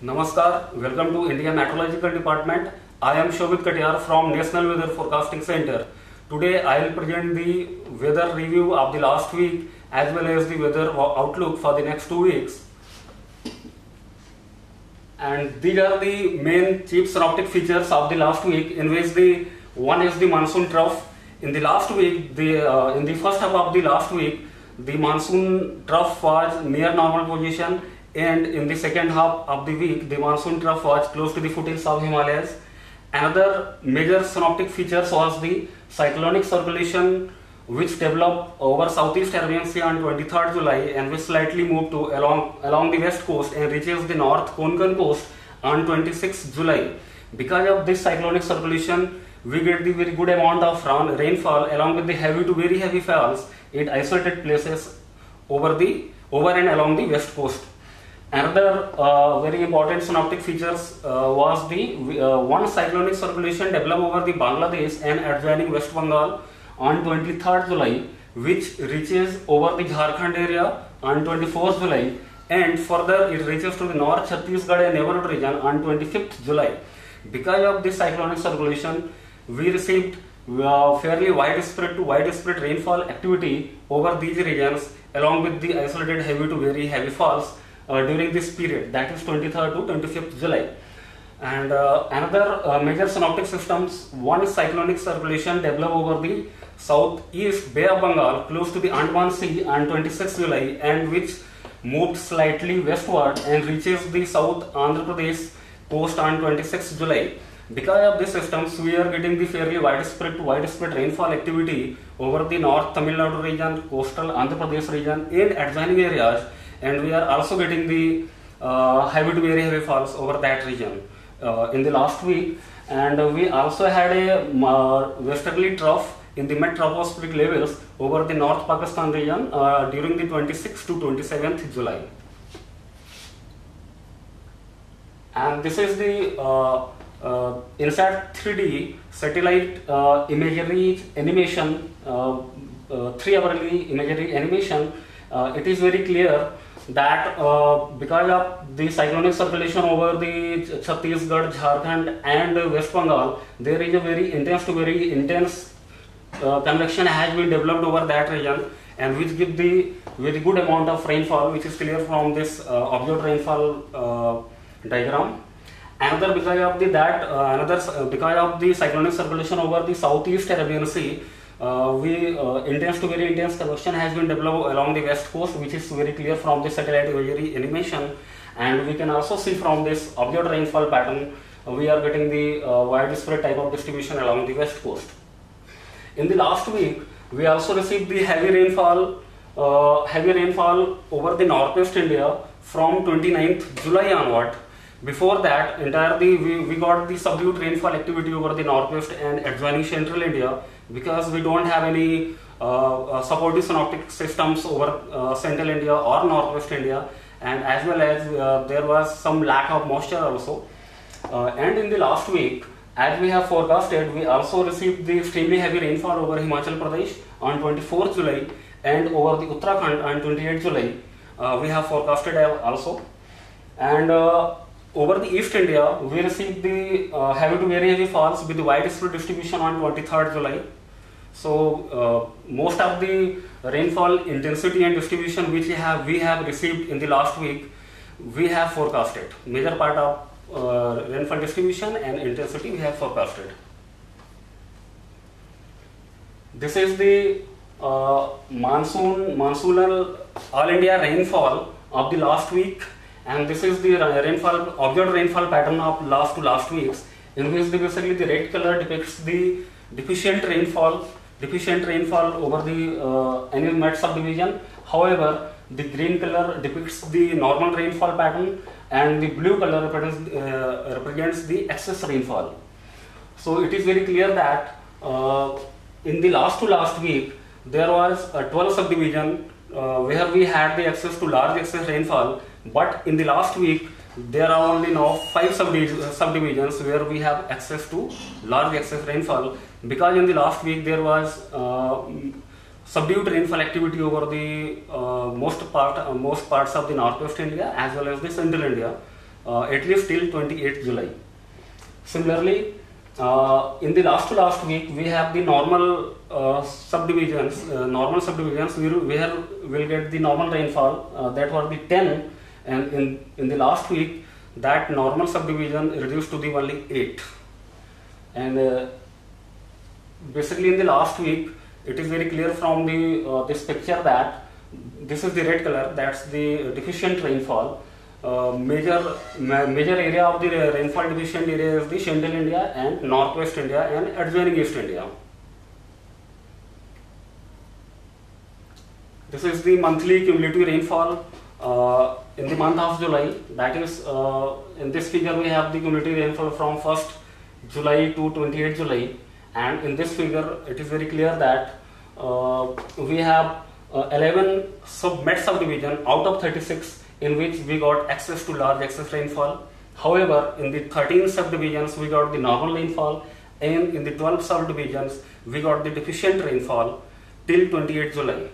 Namaskar, welcome to India Meteorological Department. I am Shobit Katiyar from National Weather Forecasting Center. Today I will present the weather review of the last week as well as the weather outlook for the next 2 weeks. And these are the main chief synoptic features of the last week, in which the one is the monsoon trough. In the last week, in the first half of the last week, the monsoon trough was near normal position, and in the second half of the week, the monsoon trough was close to the foothills of Himalayas. Another major synoptic features was the cyclonic circulation, which developed over Southeast Arabian Sea on 23rd July and which slightly moved to along the west coast and reaches the North Konkan coast on 26th July. Because of this cyclonic circulation, we get the very good amount of rainfall along with the heavy to very heavy falls at isolated places over and along the west coast. Another very important synoptic features was the one cyclonic circulation developed over the Bangladesh and adjoining West Bengal on 23rd July, which reaches over the Jharkhand area on 24th July, and further it reaches to the North Chhattisgarh and neighborhood region on 25th July. Because of this cyclonic circulation, we received fairly widespread rainfall activity over these regions along with the isolated heavy to very heavy falls during this period, that is 23rd to 25th July. And another major synoptic systems, one is cyclonic circulation developed over the southeast Bay of Bengal close to the Andaman Sea on 26th July and which moved slightly westward and reaches the South Andhra Pradesh coast on 26th July. Because of these systems, we are getting the fairly widespread rainfall activity over the North Tamil Nadu region, coastal Andhra Pradesh region and adjoining areas, and we are also getting the heavy to very heavy falls over that region in the last week. And we also had a westerly trough in the mid-tropospheric levels over the North Pakistan region during the 26th to 27th July. And this is the INSAT 3D satellite imagery animation, 3-hourly imagery animation. It is very clear that because of the cyclonic circulation over the Chhattisgarh, Jharkhand and West Bengal, there is a very intense convection has been developed over that region, and which give the very good amount of rainfall, which is clear from this observed rainfall diagram. Another because of the cyclonic circulation over the Southeast Arabian Sea, intense to very intense convection has been developed along the west coast, which is very clear from the satellite imagery animation. And we can also see from this observed rainfall pattern, we are getting the widespread type of distribution along the west coast. In the last week, we also received the heavy rainfall over the northwest India from 29th July onward. Before that, entirely we got the subdued rainfall activity over the northwest and adjoining central India, because we don't have any supportive synoptic systems over central India or northwest India, and as well as there was some lack of moisture also. And in the last week, as we have forecasted, we also received the extremely heavy rainfall over Himachal Pradesh on 24th July and over the Uttarakhand on 28th July. We have forecasted also. And over the East India, we received the heavy to very heavy falls with the widespread distribution on 23rd July. So most of the rainfall intensity and distribution which we have received in the last week, we have forecasted. Major part of rainfall distribution and intensity we have forecasted. This is the monsoonal all India rainfall of the last week, and this is the observed rainfall pattern of last weeks, in which basically the red color depicts the deficient rainfall over the any Met subdivision. However, the green color depicts the normal rainfall pattern and the blue color represents the excess rainfall. So it is very clear that in the last week there was a 12 subdivision where we had the access to large excess rainfall, but in the last week there are only now 5 subdivisions where we have access to large excess rainfall, because in the last week there was subdued rainfall activity over the most parts of the northwest India as well as the central India. at least till 28th July. Similarly, in the last week, we have the normal subdivisions. Where we'll get the normal rainfall. That was the 10, and in the last week, that normal subdivision reduced to the only 8. And basically, in the last week, it is very clear from the this picture that this is the red color. That's the deficient rainfall. Major area of the rainfall deficient area is the Central India and Northwest India and adjoining East India. This is the monthly cumulative rainfall in the month of July. That is, in this figure we have the cumulative rainfall from 1st July to 28th July, and in this figure it is very clear that we have 11 met subdivision out of 36 in which we got access to large excess rainfall. However, in the 13 subdivisions we got the normal rainfall, and in the 12 subdivisions we got the deficient rainfall till 28th July.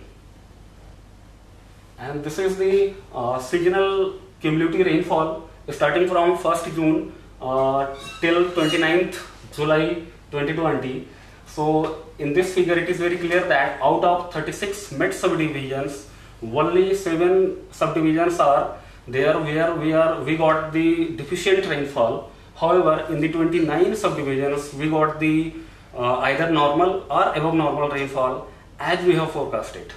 And this is the seasonal cumulative rainfall starting from 1st June till 29th July 2020. So in this figure it is very clear that out of 36 met subdivisions, only 7 subdivisions are there where we got the deficient rainfall. However, in the 29 subdivisions we got the either normal or above normal rainfall as we have forecasted.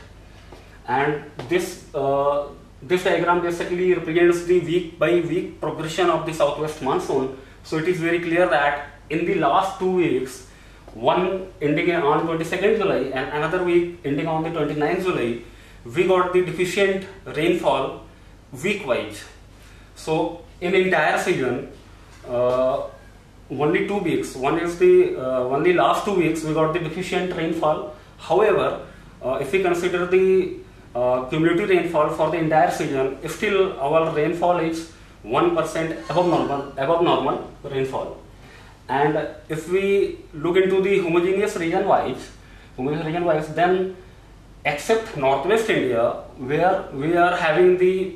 And this diagram basically represents the week by week progression of the southwest monsoon. So it is very clear that in the last 2 weeks, one ending on 22nd July and another week ending on the 29th July, we got the deficient rainfall week wise. So in the entire season, only 2 weeks, only last 2 weeks we got the deficient rainfall. However, if we consider the cumulative rainfall for the entire season, still our rainfall is 1% above normal rainfall. And if we look into the homogeneous region wise, then except Northwest India, where we are having the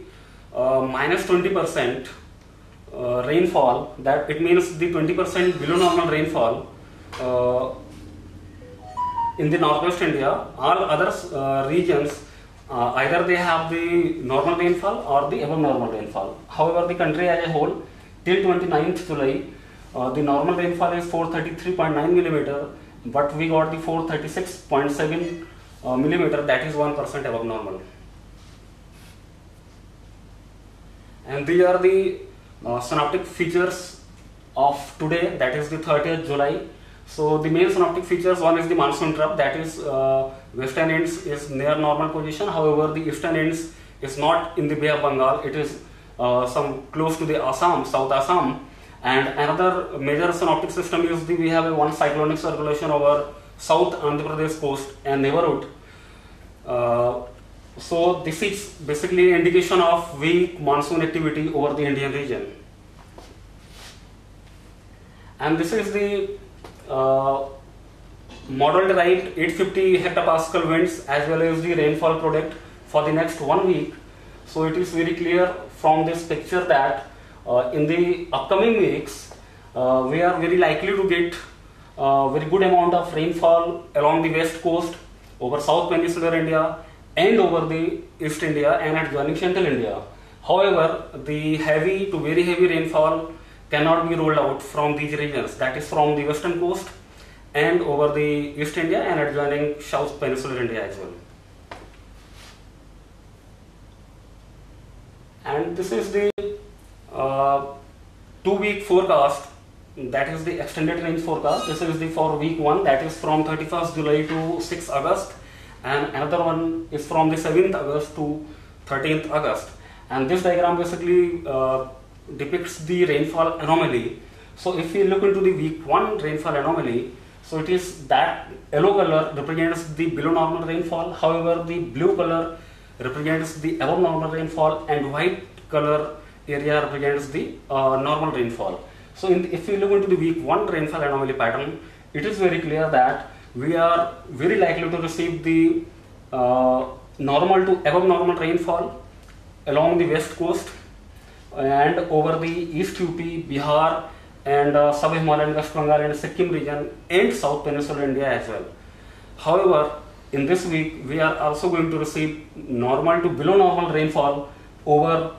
minus 20% rainfall, that it means the 20% below normal rainfall in the Northwest India, all other regions either they have the normal rainfall or the above normal rainfall. However, the country as a whole till 29th July, the normal rainfall is 433.9 millimeter, but we got the 436.7 millimeter, that is 1% above normal. And these are the synoptic features of today, that is the 30th July. So the main synoptic features, one is the monsoon trough, that is western ends is near normal position. However, the eastern ends is not in the Bay of Bengal, it is some close to the Assam, South Assam. And another major synoptic system is we have one cyclonic circulation over South Andhra Pradesh coast and neighborhood. So this is basically an indication of weak monsoon activity over the Indian region. And this is the model derived 850 hectopascal winds as well as the rainfall product for the next 1 week. So it is very clear from this picture that in the upcoming weeks we are very likely to get very good amount of rainfall along the west coast, over South Peninsular India and over the East India and adjoining Central India. However, the heavy to very heavy rainfall cannot be rolled out from these regions, that is from the western coast and over the East India and adjoining South Peninsular India as well. And this is the 2-week forecast, that is the extended range forecast. This is the for week 1, that is from 31st July to 6th August, and another one is from the 7th August to 13th August. And this diagram basically depicts the rainfall anomaly. So if we look into the week 1 rainfall anomaly, so it is that yellow color represents the below normal rainfall, however the blue color represents the above normal rainfall and white color area represents the normal rainfall. So if we look into the week 1 rainfall anomaly pattern, it is very clear that we are very likely to receive the normal to above normal rainfall along the west coast, and over the East UP, Bihar, and sub-Himalayan West Bengal and Sikkim region and South Peninsular India as well. However, in this week we are also going to receive normal to below normal rainfall over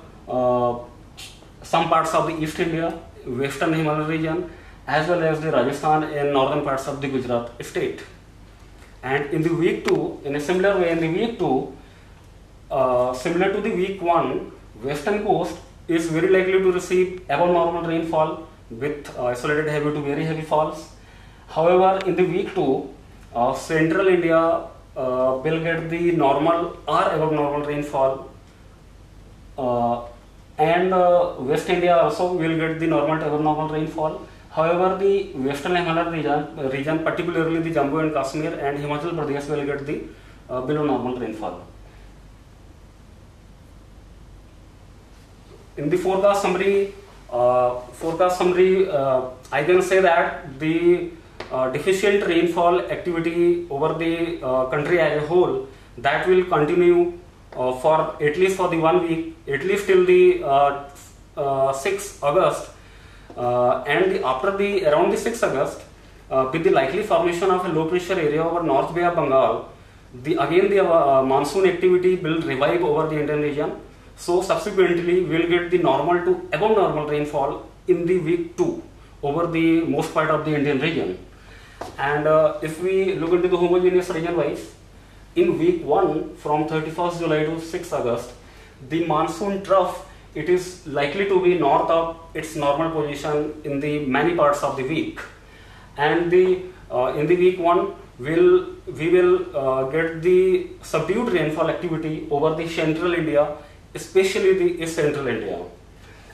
some parts of the East India, Western Himalayan region, as well as the Rajasthan and northern parts of the Gujarat state. And in the week 2, in a similar way, in the week 2, similar to the week 1, western coast is very likely to receive above normal rainfall with isolated heavy to very heavy falls. However, in the week 2, central India will get the normal or above normal rainfall, and West India also will get the normal to above normal rainfall. However, the Western Himalayan region, particularly the Jammu and Kashmir and Himachal Pradesh, will get the below normal rainfall. In the forecast summary, I can say that the deficient rainfall activity over the country as a whole, that will continue for at least for the 1 week, at least till the 6th August, and after the around the 6th August, with the likely formation of a low pressure area over North Bay of Bengal, the monsoon activity will revive over the Indian region. So subsequently we will get the normal to above normal rainfall in the week 2 over the most part of the Indian region. And if we look into the homogeneous region wise, in week 1 from 31st July to 6th August, the monsoon trough, it is likely to be north of its normal position in the many parts of the week. And in the week 1, we will get the subdued rainfall activity over the central India, especially the East Central India.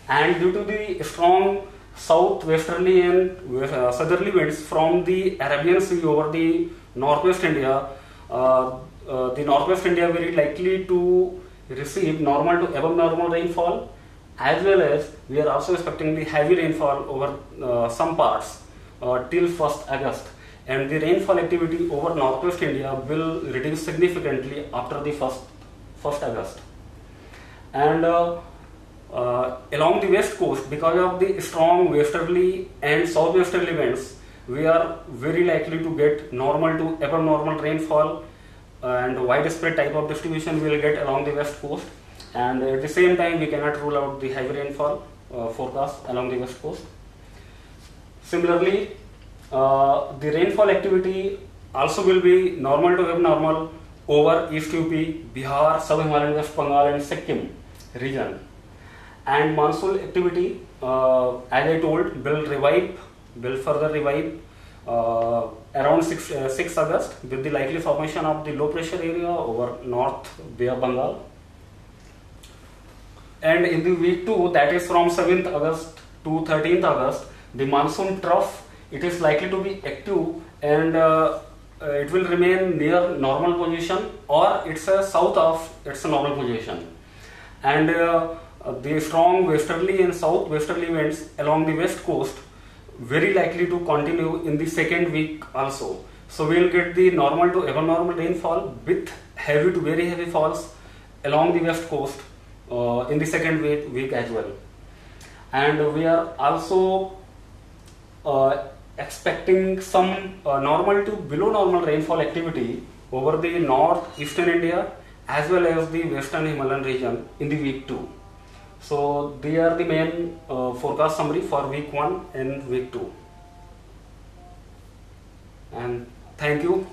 And due to the strong southwesterly and southerly winds from the Arabian Sea over the northwest India, the northwest India very likely to receive normal to above normal rainfall, as well as we are also expecting the heavy rainfall over some parts till 1st August. And the rainfall activity over northwest India will reduce significantly after the 1st August. And along the west coast, because of the strong westerly and southwesterly winds, we are very likely to get normal to above normal rainfall, and widespread type of distribution we will get along the west coast. And at the same time, we cannot rule out the heavy rainfall forecast along the west coast. Similarly, the rainfall activity also will be normal to abnormal over East UP, Bihar, sub-Himalayan West Bengal and Sikkim region. And monsoon activity, as I told, will further revive around 6 August with the likely formation of the low pressure area over North Bay of Bengal. And in the week 2, that is from 7th August to 13th August, the monsoon trough, it is likely to be active, and it will remain near normal position, or it's south of its normal position. And the strong westerly and southwesterly winds along the west coast very likely to continue in the 2nd week also. So we will get the normal to above normal rainfall with heavy to very heavy falls along the west coast in the 2nd week as well. And we are also expecting some normal to below normal rainfall activity over the northeastern India as well as the western Himalayan region in the week 2. So they are the main forecast summary for week 1 and week 2. And thank you.